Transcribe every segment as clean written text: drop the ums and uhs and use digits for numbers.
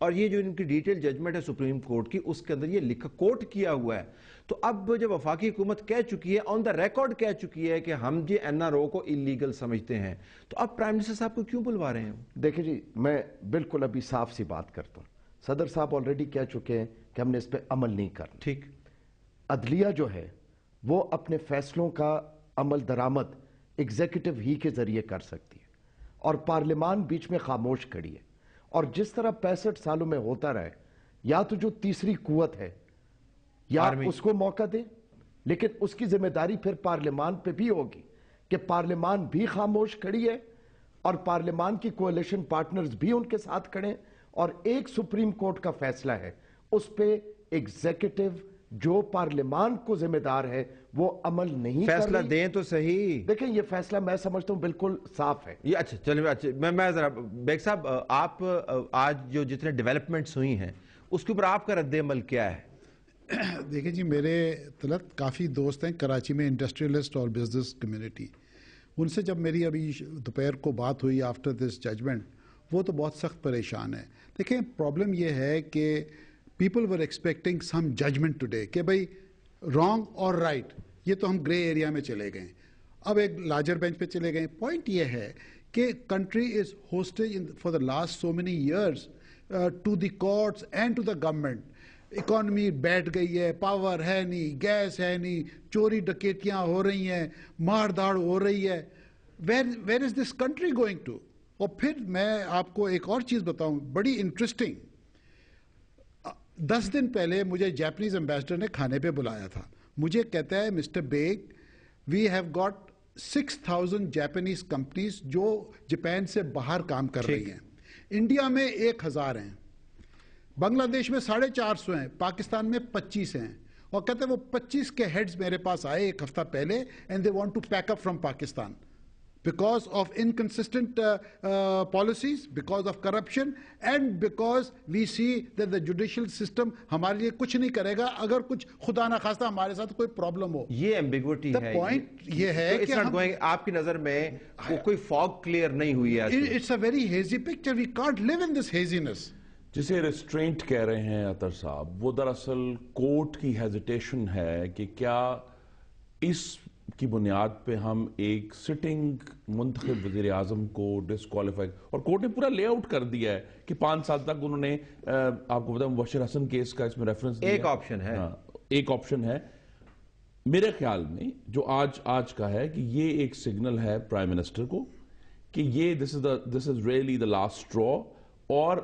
اور یہ جو ان کی ڈیٹیل ججمنٹ ہے سپریم کورٹ کی، اس کے اندر یہ لکھا کوٹ کیا ہوا ہے. تو اب جب وفاقی حکومت کہہ چکی ہے، آن دا ریکارڈ کہہ چکی ہے کہ ہم جی این آر او کو اللیگل سمجھتے ہیں، تو اب پرائم منسٹر صاحب کو کیوں بلوا رہے ہیں؟ دیکھیں جی، میں بالکل ابھی صاف سی بات کرتا ہوں. صدر صاحب آلریڈی کہہ چکے ہیں کہ ہم نے اس پہ عمل نہیں کرنا. ٹھیک. عدلیہ جو ہے وہ اپنے فیصلوں کا عمل درآمد ایگزیکٹو ہی کے ذریعے کر سکتی ہے، اور پارلیمان بیچ میں خاموش کھڑی ہے. اور جس طرح 65 سالوں میں ہوتا رہا ہے، یا تو جو تیسری قوت ہے یا اس کو موقع دے، لیکن اس کی ذمہ داری پھر پارلیمان پہ بھی ہوگی کہ پارلیمان بھی خاموش کھڑی ہے اور پارلیمان کی کولیشن پارٹنرز بھی ان کے ساتھ کھڑے ہیں، اور ایک سپریم کورٹ کا فیصلہ ہے اس پہ ایگزیکٹو جو پارلیمان کو ذمہ دار ہے وہ عمل نہیں کر رہی. فیصلہ دیں تو صحیح. دیکھیں یہ فیصلہ میں سمجھتا ہوں بالکل صاف ہے. یہ اچھا چلیں، اچھا میں ذرا بیگ صاحب، آپ آج جو جتنے ڈیولپمنٹس ہوئی ہیں اس کے اوپر آپ کا رد عمل کیا ہے؟ دیکھیں جی، میرے طلعت کافی دوست ہیں کراچی میں، انڈسٹریلسٹ اور بزنس کمیونٹی. ان سے جب میری ابھی دوپہر کو بات ہوئی آفٹر دس ججمنٹ، وہ تو بہت سخت پریشان ہے. دیکھیں پرابلم یہ ہے کہ people were expecting some judgement today کہ بھائی رانگ اور رائٹ، یہ تو ہم گرے ایریا میں چلے گئے. اب ایک لارجر بینچ پہ چلے گئے. پوائنٹ یہ ہے کہ country is hostage for the last so many years to the courts and to the government. Economy بیٹھ گئی ہے، پاور ہے نہیں، گیس ہے نہیں، چوری ڈکیتیاں ہو رہی ہیں، مار دھاڑ ہو رہی ہے. Where is this country going to? اور پھر میں آپ کو ایک اور چیز بتاؤں بڑی انٹرسٹنگ. 10 دن پہلے مجھے جاپنیز ایمبیسڈر نے کھانے پہ بلایا تھا. مجھے کہتا ہے mister Baig, we have got 6000 Japanese companies جو جاپان سے باہر کام کر رہی ہیں. انڈیا میں 1000 ہیں، بنگلہ دیش میں 450 ہیں، پاکستان میں 25 ہیں. اور کہتے ہیں وہ 25 کے ہیڈز میرے پاس آئے ایک ہفتہ پہلے، and they want to pack up from Pakistan because of inconsistent policies, because of corruption, and because we see that the judicial system ہمارے لیے کچھ نہیں کرے گا اگر کچھ خدا نہ خواستہ ہمارے ساتھ کوئی پرابلم ہو. یہ ایمبیگوٹی ہے. پوائنٹ یہ ہے کہ آپ کی نظر میں کوئی فاگ کلیئر نہیں ہوئی ہے. It's a very hazy picture. We can't leave in this haziness. جسے ریسٹرینٹ کہہ رہے ہیں عطر صاحب، وہ دراصل کورٹ کی ہیزیٹیشن ہے کہ کیا اس کی بنیاد پہ ہم ایک سٹنگ منتخب وزیر اعظم کو ڈسکوالیفائی، اور کورٹ نے پورا لے آؤٹ کر دیا ہے کہ 5 سال تک انہوں نے، آپ کو بتاؤں مبشر حسن کیس کا اس میں ریفرنس ایک آپشن ہے. ایک آپشن ہے. میرے خیال میں جو آج کا ہے کہ یہ ایک سگنل ہے پرائم منسٹر کو کہ یہ دس از ریئلی دا لاسٹ اسٹرا. اور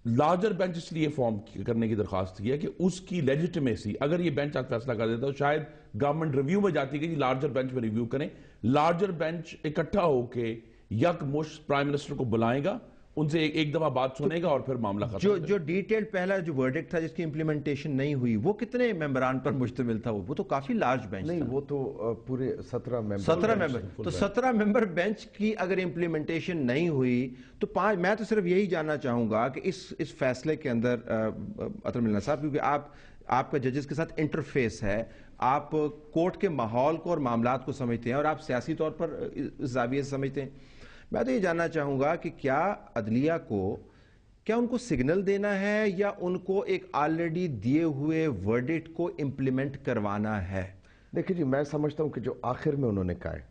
لارجر بینچ اس لیے فارم کرنے کی درخواست کی ہے کہ اس کی لیجیٹیمیسی، اگر یہ بینچ آج فیصلہ کر دیتا تو شاید گورنمنٹ ریویو میں جاتی کہ لارجر بینچ میں ریویو کریں. لارجر بینچ اکٹھا ہو کے یک مشت پرائم منسٹر کو بلائے گا، ان سے ایک دفعہ بات سنے گا اور پھر معاملہ ختم. جو ڈیٹیل پہلا جو ورڈکٹ تھا جس کی امپلیمنٹیشن نہیں ہوئی، وہ کتنے ممبران پر مشتمل تھا؟ وہ تو کافی لارج بینچ نہیں، وہ تو پورے 17 ممبر. تو 17 ممبر بینچ کی اگر امپلیمنٹیشن نہیں ہوئی تو میں تو صرف یہی جاننا چاہوں گا کہ اس فیصلے کے اندر عطر ملنا صاحب، کیونکہ آپ کا ججز کے ساتھ انٹرفیس ہے، آپ کورٹ کے ماحول کو اور معاملات کو سمجھتے ہیں اور آپ سیاسی طور پر اس زاویے سے سمجھتے ہیں. میں تو یہ جاننا چاہوں گا کہ کیا عدلیہ کو، کیا ان کو سگنل دینا ہے یا ان کو ایک آلریڈی دیے ہوئے ورڈکٹ کو امپلیمنٹ کروانا ہے؟ دیکھیں جی، میں سمجھتا ہوں کہ جو آخر میں انہوں نے کہا ہے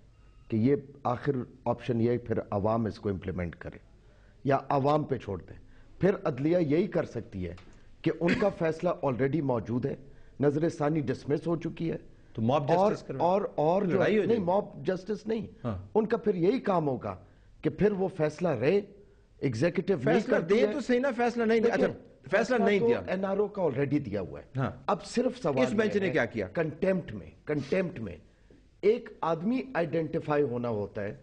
کہ یہ آخر آپشن یہ پھر عوام اس کو امپلیمنٹ کرے یا عوام پہ چھوڑ دیں. پھر عدلیہ یہی کر سکتی ہے کہ ان کا فیصلہ آلریڈی موجود ہے، نظر ثانی ڈسمس ہو چکی ہے، تو موب جسٹس اور جو نہیں، موب جسٹس نہیں، ان کا پھر یہی کام ہوگا کہ پھر وہ فیصلہ رہے ایگزیکٹو فیصلہ دے تو صحیح نا. فیصلہ نہیں دیا، فیصلہ نہیں دیا، این آر او کا آلریڈی دیا ہوا ہے. اب صرف سوال اس بینچ نے کیا کیا؟ کنٹیمپٹ میں ایک آدمی آئیڈینٹیفائی ہونا ہوتا ہے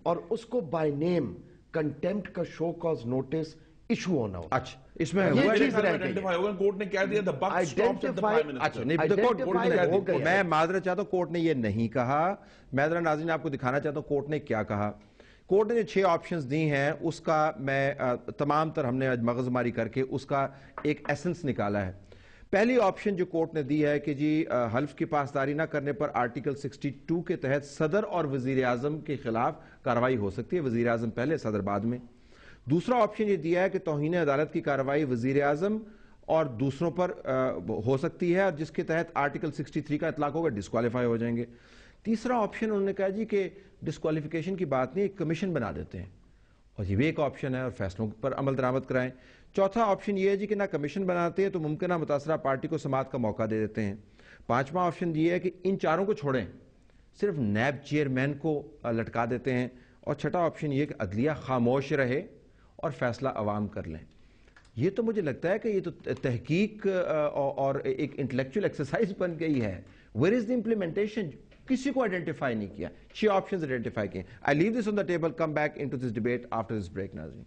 اور اس کو بائی نیم کنٹیمپٹ کا شو کاز نوٹس ایشو ہونا ہوتا ہے. اچھا، اس میں کورٹ نے کہہ دیا میں معذرت چاہتا ہوں، کورٹ نے یہ نہیں کہا. میں ذرا ناظرین آپ کو دکھانا چاہتا ہوں کورٹ نے کیا کہا. کورٹ نے 6 آپشنز دی ہیں، اس کا میں تمام تر ہم نے مغز ماری کر کے اس کا ایک ایسنس نکالا ہے. پہلی آپشن جو کورٹ نے دی ہے کہ جی حلف کی پاسداری نہ کرنے پر آرٹیکل 62 کے تحت صدر اور وزیر اعظم کے خلاف کارروائی ہو سکتی ہے، وزیر اعظم پہلے صدر بعد میں. دوسرا آپشن یہ دیا ہے کہ توہین عدالت کی کارروائی وزیر اعظم اور دوسروں پر ہو سکتی ہے، جس کے تحت آرٹیکل 63 کا اطلاق ہوگا، ڈسکوالیفائی ہو جائیں گے۔ تیسرا آپشن انہوں نے کہا جی کہ ڈسکوالیفیکیشن کی بات نہیں، ایک کمیشن بنا دیتے ہیں، اور یہ بھی ایک آپشن ہے، اور فیصلوں پر عمل درآمد کرائیں۔ چوتھا آپشن یہ ہے جی کہ نہ کمیشن بناتے ہیں تو ممکنہ متاثرہ پارٹی کو سماعت کا موقع دے دیتے ہیں۔ پانچواں آپشن یہ ہے کہ ان چاروں کو چھوڑیں، صرف نیب چیئرمین کو لٹکا دیتے ہیں۔ اور چھٹا آپشن یہ کہ عدلیہ خاموش رہے اور فیصلہ عوام کر لیں۔ یہ تو مجھے لگتا ہے کہ یہ تو تحقیق اور ایک انٹلیکچوئل ایکسرسائز بن گئی ہے۔ Where is the implementation? کسی کو آئیڈینٹیفائی نہیں کیا، 6 آپشنز آئیڈینٹیفائی کیے۔ I leave this on the table, come back into this debate after this break ناظرین۔